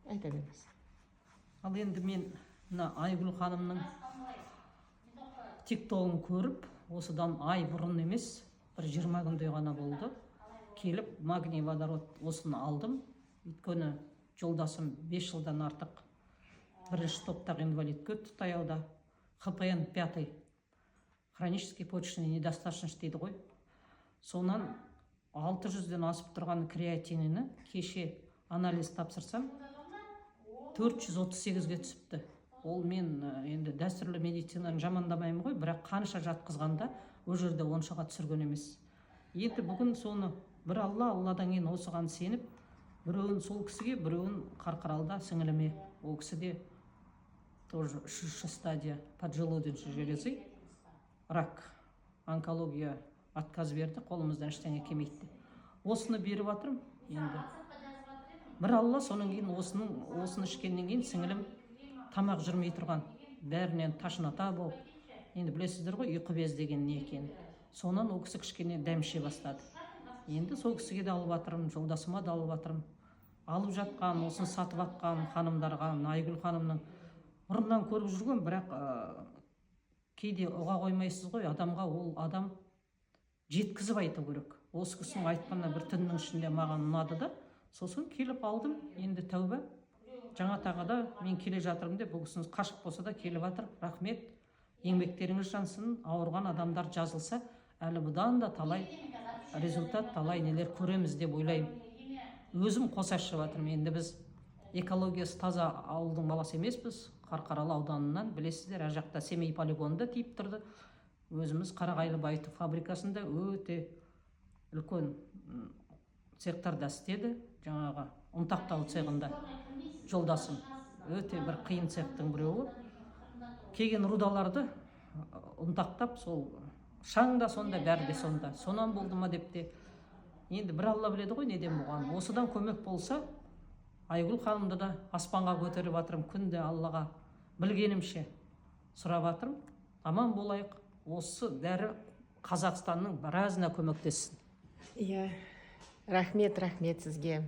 айта беріңіз. Ал енді мен мына Айгүл ханымның тиктогын көріп, осыдан ай бұрын емес, бір 20 күндей ғана болды. Келіп, магний водород осыны алдым. Өйткені жолдасым 5 жылдан артық бірінші топтағы инвалидке өтті таяуда. ХПН 5, хронический почечный недостаточность дейді ғой. Сонан 600-ден асып тұрған креатиніні кеше анализ тапсырсам 438-ге түсіпті. Ол мен енді дәстүрлі медицинаны жамандамаймын ғой, бірақ қанша жатқызғанда о жерде оншаға түсірген емес. Енді бүгін соны бір Алладан кейін осыған сеніп, біреуін сол кісіге, біреуін Қарқаралда сіңіліме. Ол кісіде тоже 3-ші стадия поджелудочной железы, рак, онкология отказ берді, қолымыздан ештеңе келмейді. Осыны беріп жатырмын енді. Бір Алла, соның кейін осыны ішкеннен кейін сіңілім тамақ жүрмей тұрған, бәрінен ташыната болып. Енді білесіздер ғой, ұйқы без деген не екен. Сонан ол кісі кішкене дәмше бастады. Енді сол кісіге де алып жатырмын, жолдасыма да алып жатырмын. Алып жатқан, осыны сатып жатқан ханымдарға, Айгүл ханымның бұрыннан көріп жүрген, бірақ кейде ұға қоймайсыз ғой, адамға ол адам жеткізіп айту керек. Осы кісінің айтқанына бір түннің ішінде маған ұнады да, сосын келіп алдым. Енді тәуба, жаңа тағыда мен келе жатырмын деп, бұл кісіңіз қашық болса да келіп жатыр. Рахмет, еңбектеріңіз жансын, ауырған адамдар жазылса, әлі бұдан да талай результат, талай нелер көреміз деп ойлаймын. Өзім қоса шығып жатырмын. Енді біз экологиясы таза ауылдың баласы емеспіз. Қарқаралы ауданынан білесіздер, ар жақта Семей полигонында тиіп тұрды. Өзіміз Қарағайлы байыту фабрикасында өте үлкен цехтарда істеді. Жаңағы ұнтақтау цехында жолдасым. Өте бір қиын цехтың біреуі. Келген рудаларды ұнтақтап, сол шаңда сонда, бәрі де сонда. Сонан болды ма деп те. Енді бір Алла біледі ғой, неден болған. Осыдан көмек болса, Айгүл ханымды да аспанға көтеріп жатырмын, күнде Аллаға білгенімше сұрап жатырмын. Аман болайық. Осы дәрі Қазақстанның біразына көмектессін. Иә, рахмет сізге.